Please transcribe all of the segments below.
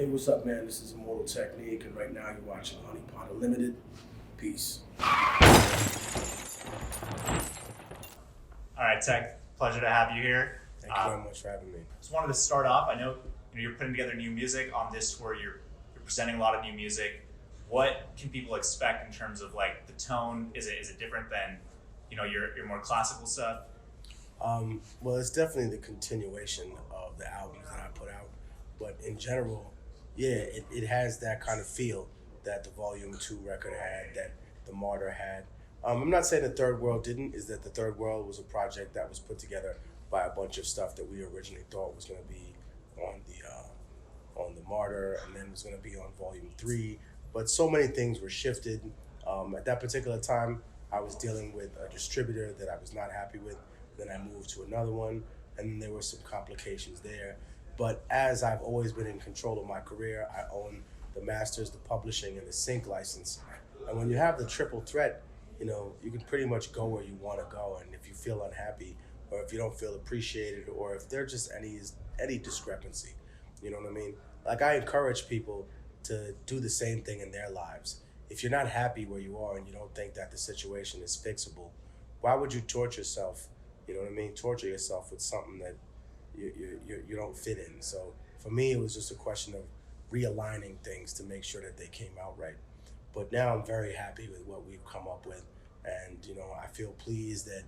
What's up, man? This is Immortal Technique, and right now you're watching Hunnypot Unlimited. Peace. All right, Tech, pleasure to have you here. Thank you very much for having me. Just wanted to start off. I know you're putting together new music on this tour. You're presenting a lot of new music. What can people expect in terms of like the tone? Is it different than your more classical stuff? Well, it's definitely the continuation of the albums that I put out, but in general, yeah, it has that kind of feel that the Volume 2 record had, that the Martyr had. I'm not saying the Third World didn't, is that the Third World was a project that was put together by a bunch of stuff that we originally thought was going to be on the Martyr, and then was going to be on Volume 3, but so many things were shifted. At that particular time, I was dealing with a distributor that I was not happy with. Then I moved to another one, and there were some complications there. But as I've always been in control of my career, I own the masters, the publishing, and the sync license. And when you have the triple threat, you can pretty much go where you want to go. And if you feel unhappy, or if you don't feel appreciated, or if there's just any discrepancy, you know what I mean? Like, I encourage people to do the same thing in their lives. If you're not happy where you are and you don't think that the situation is fixable, why would you torture yourself? You know what I mean? Torture yourself with something that you don't fit in. So for me, it was just a question of realigning things to make sure that they came out right. But now I'm very happy with what we've come up with. And, I feel pleased that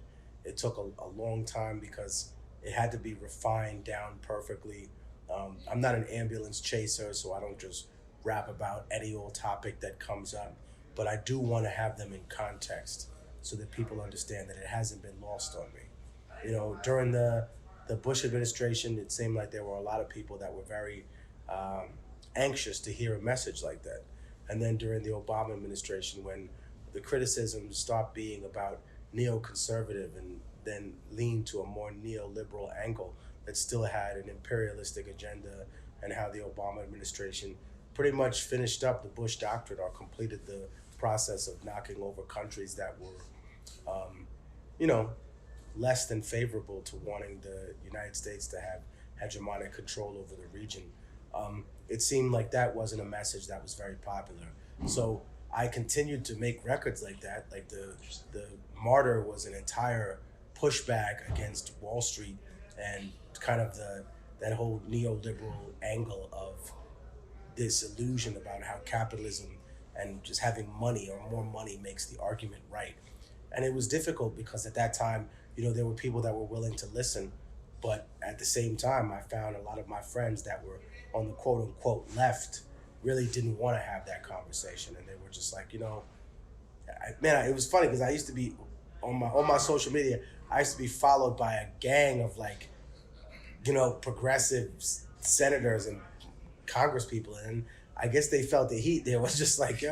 it took a long time because it had to be refined down perfectly. I'm not an ambulance chaser, so I don't just rap about any old topic that comes up. But I do want to have them in context so that people understand that it hasn't been lost on me. During the Bush administration, it seemed like there were a lot of people that were very anxious to hear a message like that. And then during the Obama administration, when the criticism stopped being about neoconservative and then leaned to a more neoliberal angle that still had an imperialistic agenda, and how the Obama administration pretty much finished up the Bush Doctrine or completed the process of knocking over countries that were, less than favorable to wanting the United States to have hegemonic control over the region. It seemed like that wasn't a message that was very popular. So I continued to make records like that. Like the Martyr was an entire pushback against Wall Street and kind of that whole neoliberal angle of this illusion about how capitalism and just having money or more money makes the argument right. And it was difficult because at that time, there were people that were willing to listen, but at the same time, I found a lot of my friends that were on the quote unquote left really didn't want to have that conversation. And they were just like, it was funny because I used to be on my social media, I used to be followed by a gang of progressive senators and Congress people. And I guess they felt the heat. They was just like,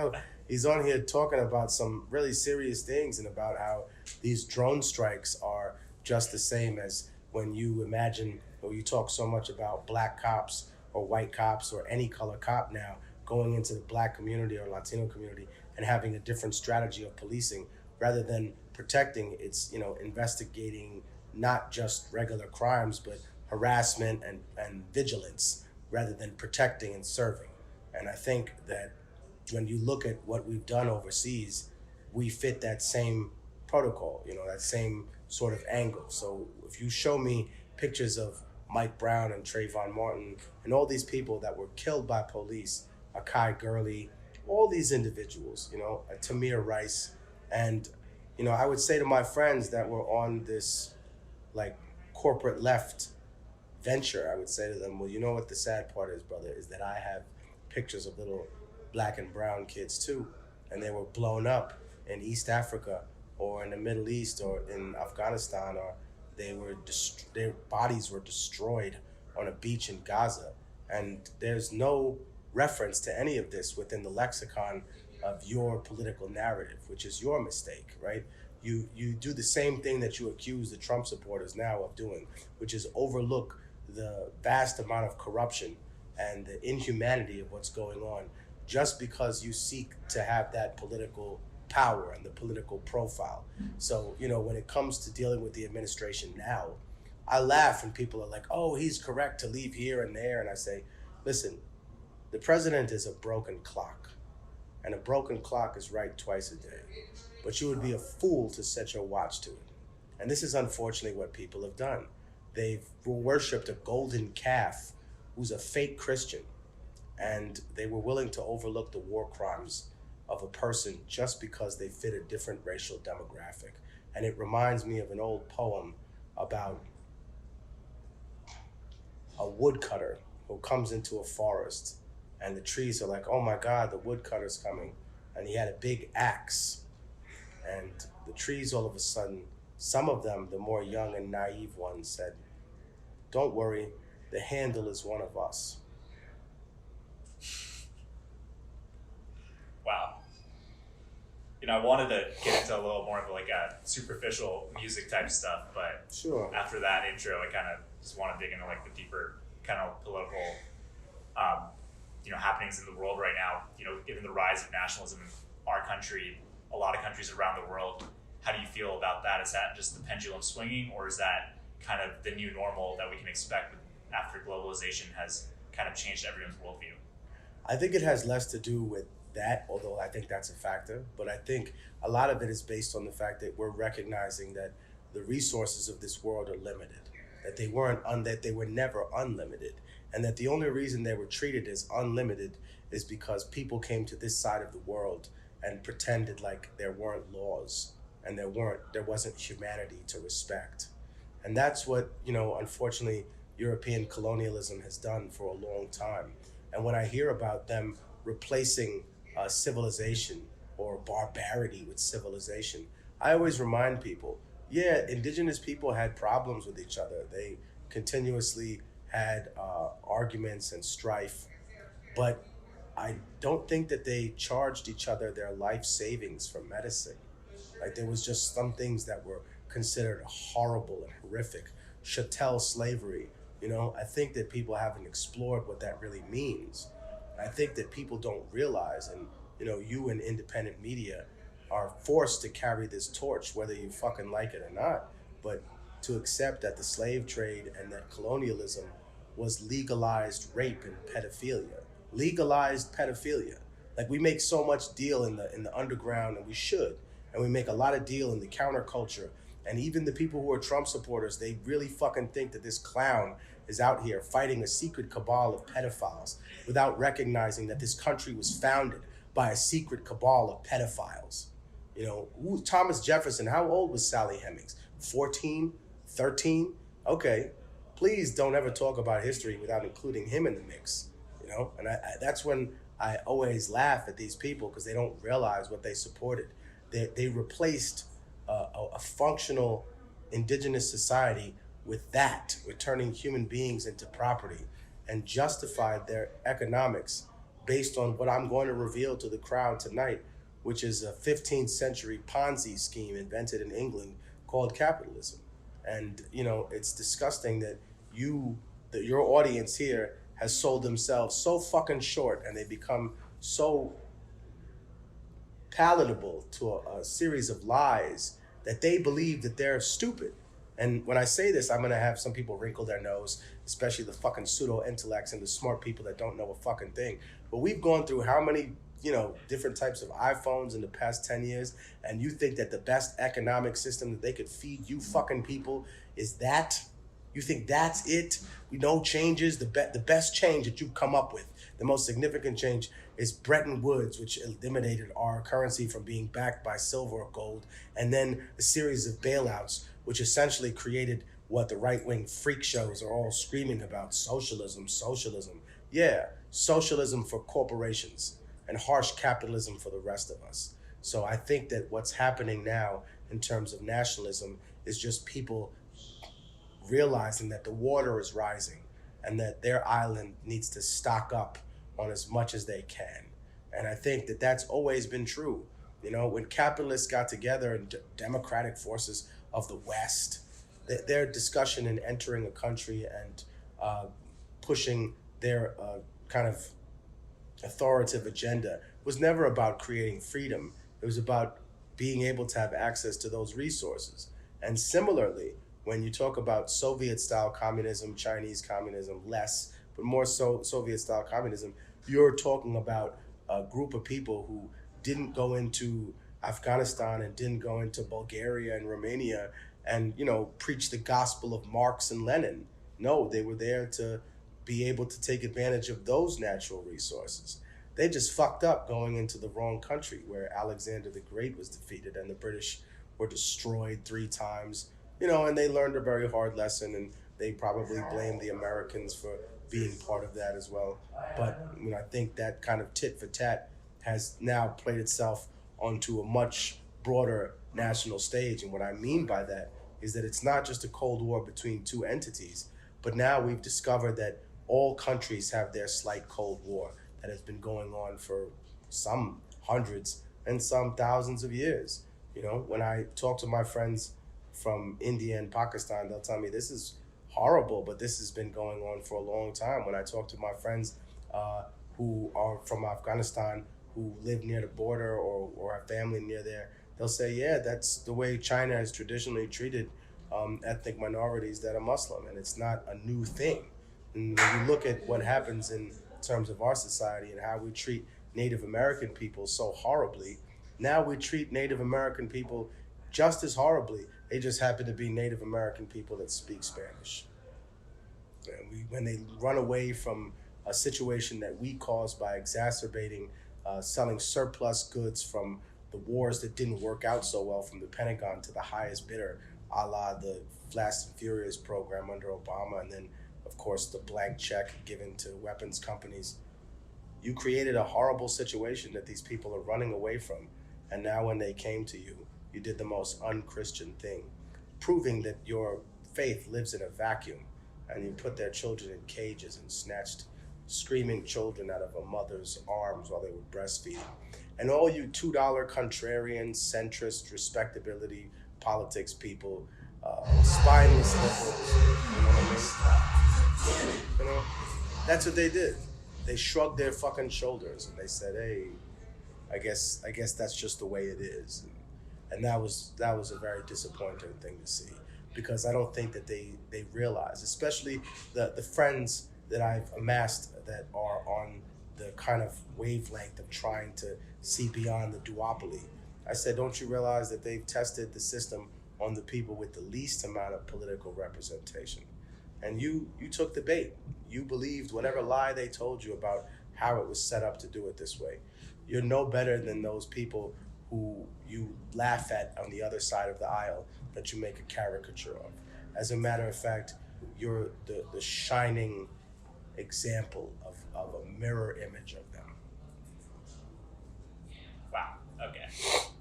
he's on here talking about some really serious things and about how these drone strikes are just the same as when you imagine or you talk so much about black cops or white cops or any color cop now going into the black community or Latino community and having a different strategy of policing rather than protecting. It's, investigating not just regular crimes, but harassment and vigilance rather than protecting and serving. And I think that when you look at what we've done overseas, we fit that same protocol, that same sort of angle. So if you show me pictures of Mike Brown and Trayvon Martin and all these people that were killed by police, Akai Gurley, all these individuals, Tamir Rice, and, I would say to my friends that were on this corporate left venture, I would say to them, well, you know what the sad part is, brother, is that I have pictures of little black and brown kids too, and they were blown up in East Africa or in the Middle East or in Afghanistan, or their bodies were destroyed on a beach in Gaza. And there's no reference to any of this within the lexicon of your political narrative, which is your mistake, right? You do the same thing that you accuse the Trump supporters now of doing, which is overlook the vast amount of corruption and the inhumanity of what's going on just because you seek to have that political power and the political profile. So, when it comes to dealing with the administration now, I laugh when people are like, oh, he's correct to leave here and there. And I say, listen, The president is a broken clock, and a broken clock is right twice a day. But you would be a fool to set your watch to it. And this is unfortunately what people have done. They've worshipped a golden calf who's a fake Christian, and they were willing to overlook the war crimes of a person just because they fit a different racial demographic. And it reminds me of an old poem about a woodcutter who comes into a forest, and the trees are like, oh my God, the woodcutter's coming. And he had a big axe. And the trees all of a sudden, some of them, the more young and naive ones, said, don't worry, the handle is one of us. Wow. I wanted to get into a little more of like a superficial music type stuff, but Sure. after that intro, I kind of just want to dig into like the deeper kind of political, happenings in the world right now. Given the rise of nationalism in our country, a lot of countries around the world. How do you feel about that? Is that just the pendulum swinging, or is that kind of the new normal that we can expect after globalization has kind of changed everyone's worldview? I think it has less to do with that, although I think that's a factor. But I think a lot of it is based on the fact that we're recognizing that the resources of this world are limited, that they were never unlimited, and that the only reason they were treated as unlimited is because people came to this side of the world and pretended like there weren't laws and there wasn't humanity to respect. And that's what, unfortunately, European colonialism has done for a long time. And when I hear about them replacing civilization or barbarity with civilization, I always remind people, yeah, indigenous people had problems with each other. They continuously had arguments and strife, but I don't think that they charged each other their life savings for medicine. Like, there was just some things that were considered horrible and horrific. Chattel slavery, I think that people haven't explored what that really means. I think that people don't realize, and you in independent media are forced to carry this torch, whether you fucking like it or not, but to accept that the slave trade and that colonialism was legalized rape and pedophilia. Legalized pedophilia. Like, we make so much deal in the underground, and we should, and we make a lot of deal in the counterculture. And even the people who are Trump supporters, they really fucking think that this clown is out here fighting a secret cabal of pedophiles without recognizing that this country was founded by a secret cabal of pedophiles. Thomas Jefferson, how old was Sally Hemings? 14? 13? Okay, please don't ever talk about history without including him in the mix. And that's when I always laugh at these people, because they don't realize what they supported. They replaced a functional indigenous society with turning human beings into property, and justified their economics based on what I'm going to reveal to the crowd tonight, which is a 15th century Ponzi scheme invented in England called capitalism. And, it's disgusting that your audience here has sold themselves so fucking short, and they become so palatable to a series of lies that they believe that they're stupid. And when I say this, I'm going to have some people wrinkle their nose, especially the fucking pseudo-intellects and the smart people that don't know a fucking thing. But we've gone through how many, different types of iPhones in the past 10 years, and you think that the best economic system that they could feed you fucking people is that? You think that's it? No changes? The best change that you've come up with, the most significant change, is Bretton Woods, which eliminated our currency from being backed by silver or gold, and then a series of bailouts, which essentially created what the right-wing freak shows are all screaming about: socialism, socialism. Yeah, socialism for corporations and harsh capitalism for the rest of us. So I think that what's happening now in terms of nationalism is just people realizing that the water is rising and that their island needs to stock up on as much as they can. And I think that that's always been true. When capitalists got together and democratic forces of the West, their discussion in entering a country and pushing their kind of authoritative agenda was never about creating freedom. It was about being able to have access to those resources. And similarly, when you talk about Soviet-style communism, Chinese communism, less, but more so Soviet-style communism, You're talking about a group of people who didn't go into Afghanistan and didn't go into Bulgaria and Romania and, preach the gospel of Marx and Lenin. No, they were there to be able to take advantage of those natural resources. They just fucked up going into the wrong country where Alexander the Great was defeated and the British were destroyed 3 times, and they learned a very hard lesson, and they probably blame the Americans for being part of that as well. But I think that kind of tit for tat has now played itself onto a much broader national stage. And what I mean by that is that it's not just a Cold War between two entities, but now we've discovered that all countries have their slight Cold War that has been going on for some hundreds and some thousands of years. When I talk to my friends from India and Pakistan, they'll tell me this is horrible, but this has been going on for a long time. When I talk to my friends who are from Afghanistan, who live near the border or have family near there, they'll say, yeah, that's the way China has traditionally treated ethnic minorities that are Muslim, and it's not a new thing. And when you look at what happens in terms of our society and how we treat Native American people so horribly, now we treat Native American people just as horribly. They just happen to be Native American people that speak Spanish. And when they run away from a situation that we caused by exacerbating selling surplus goods from the wars that didn't work out so well from the Pentagon to the highest bidder, a la the Fast and Furious program under Obama, and then, of course, the blank check given to weapons companies. You created a horrible situation that these people are running away from. And now when they came to you, you did the most unchristian thing, proving that your faith lives in a vacuum. And you put their children in cages and snatched screaming children out of a mother's arms while they were breastfeeding. And all you $2 contrarian, centrist, respectability, politics people, spineless liberals, you know what I mean? That's what they did. They shrugged their fucking shoulders and they said, hey, I guess that's just the way it is. And that was a very disappointing thing to see, because I don't think that they realize, especially the friends that I've amassed that are on the kind of wavelength of trying to see beyond the duopoly. I said, don't you realize that they've tested the system on the people with the least amount of political representation? And you took the bait. You believed whatever lie they told you about how it was set up to do it this way. You're no better than those people who you laugh at on the other side of the aisle that you make a caricature of. As a matter of fact, you're the shining example of a mirror image of them. Wow. Okay.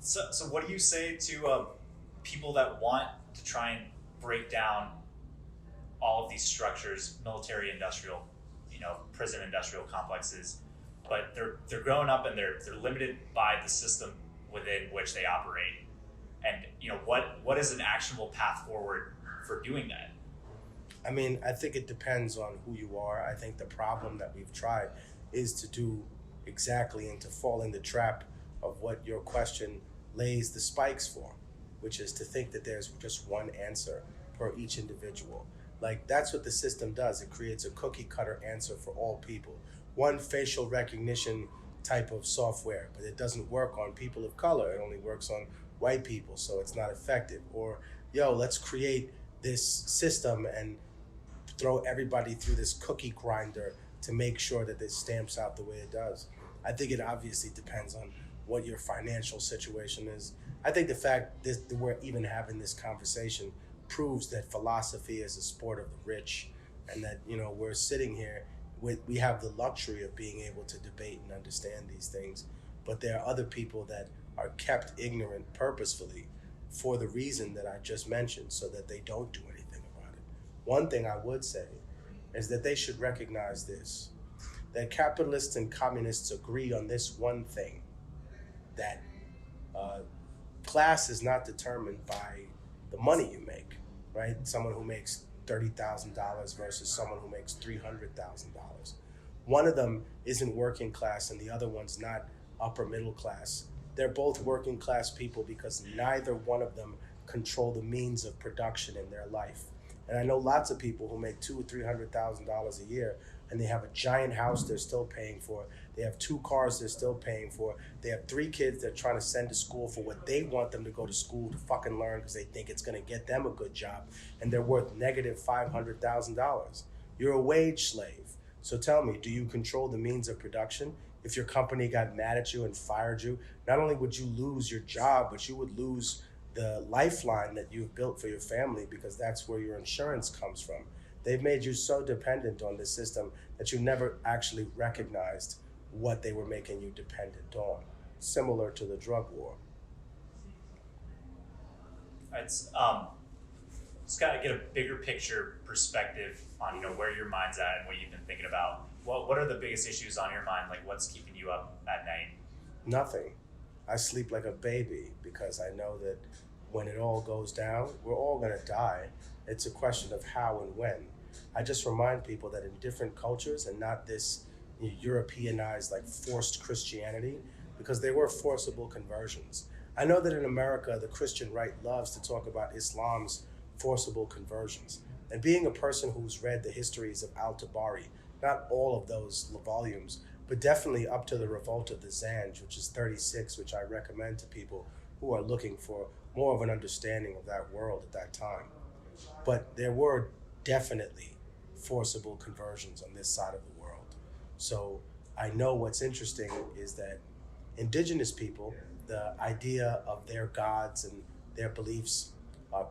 So what do you say to people that want to try and break down all of these structures, military, industrial, prison industrial complexes, but they're growing up and they're limited by the system within which they operate? And what is an actionable path forward for doing that? I mean, I think it depends on who you are. I think the problem that we've tried is to do exactly and to fall in the trap of what your question lays the spikes for, which is to think that there's just one answer for each individual. Like, that's what the system does. It creates a cookie cutter answer for all people. One facial recognition type of software, but it doesn't work on people of color. It only works on white people, so it's not effective. Or, let's create this system and throw everybody through this cookie grinder to make sure that it stamps out the way it does. I think it obviously depends on what your financial situation is. I think the fact that we're even having this conversation proves that philosophy is a sport of the rich, and that we're sitting here we have the luxury of being able to debate and understand these things, but there are other people that are kept ignorant purposefully for the reason that I just mentioned, so that they don't do anything about it. One thing I would say is that they should recognize this, that capitalists and communists agree on this one thing, that class is not determined by the money you make, right? Someone who makes $30,000 versus someone who makes $300,000. One of them isn't working class and the other one's not upper middle class. They're both working class people because neither one of them control the means of production in their life. And I know lots of people who make $200,000 or $300,000 a year and they have a giant house they're still paying for. They have 2 cars they're still paying for. They have 3 kids they're trying to send to school for what they want them to go to school to fucking learn because they think it's going to get them a good job, and they're worth negative $500,000. You're a wage slave. So tell me, do you control the means of production? If your company got mad at you and fired you, not only would you lose your job, but you would lose the lifeline that you've built for your family, because that's where your insurance comes from. They've made you so dependent on this system that you never actually recognized what they were making you dependent on. Similar to the drug war. It's just gotta get a bigger picture perspective on where your mind's at and what you've been thinking about. What are the biggest issues on your mind? Like, what's keeping you up at night? Nothing. I sleep like a baby because I know that when it all goes down, we're all gonna die. It's a question of how and when. I just remind people that in different cultures, and not this Europeanized, like forced Christianity, because they were forcible conversions. I know that in America, the Christian right loves to talk about Islam's forcible conversions. And being a person who's read the histories of Al-Tabari, not all of those volumes, but definitely up to the Revolt of the Zanj, which is 36, which I recommend to people who are looking for more of an understanding of that world at that time. But there were definitely forcible conversions on this side of the world. So I know what's interesting is that indigenous people, the idea of their gods and their beliefs,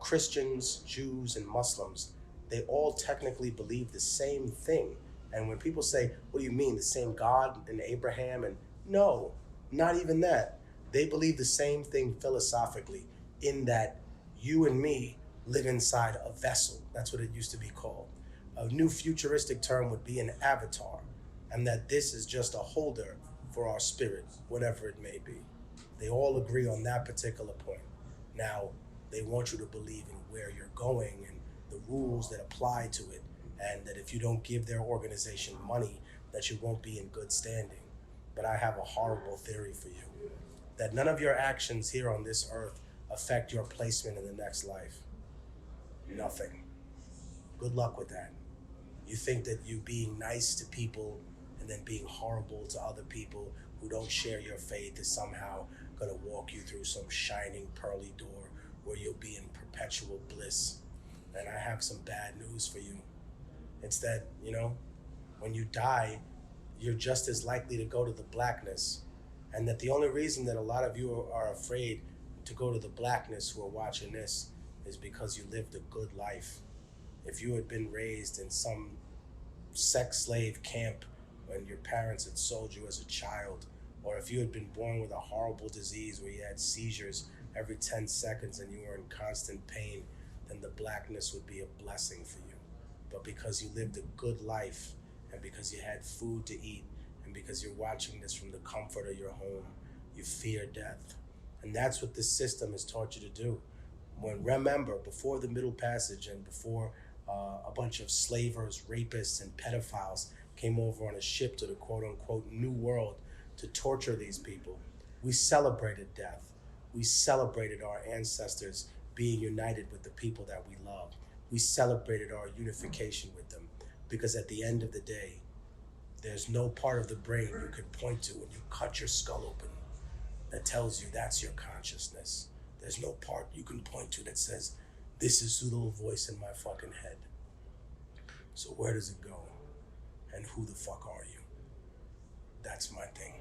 Christians, Jews, and Muslims, they all technically believe the same thing. And when people say, what do you mean, the same God and Abraham? And no, not even that. They believe the same thing philosophically, in that you and me live inside a vessel. That's what it used to be called. A new futuristic term would be an avatar, and that this is just a holder for our spirit, whatever it may be. They all agree on that particular point. Now, they want you to believe in where you're going and the rules that apply to it, and that if you don't give their organization money, that you won't be in good standing. But I have a horrible theory for you, that none of your actions here on this earth affect your placement in the next life. Nothing. Good luck with that. You think that you being nice to people and then being horrible to other people who don't share your faith is somehow going to walk you through some shining pearly door where you'll be in perpetual bliss. And I have some bad news for you. It's that, when you die, you're just as likely to go to the blackness. And that the only reason that a lot of you are afraid to go to the blackness who are watching this is because you lived a good life. If you had been raised in some sex slave camp when your parents had sold you as a child, or if you had been born with a horrible disease where you had seizures every 10 seconds and you were in constant pain, then the blackness would be a blessing for you. But because you lived a good life, and because you had food to eat, and because you're watching this from the comfort of your home, you fear death. And that's what this system has taught you to do. Remember, before the Middle Passage and before a bunch of slavers, rapists, and pedophiles came over on a ship to the quote-unquote New World to torture these people, we celebrated death. We celebrated our ancestors being united with the people that we love. We celebrated our unification with them, because at the end of the day, there's no part of the brain you could point to when you cut your skull open that tells you that's your consciousness. There's no part you can point to that says, this is the little voice in my fucking head. So where does it go? And who the fuck are you? That's my thing.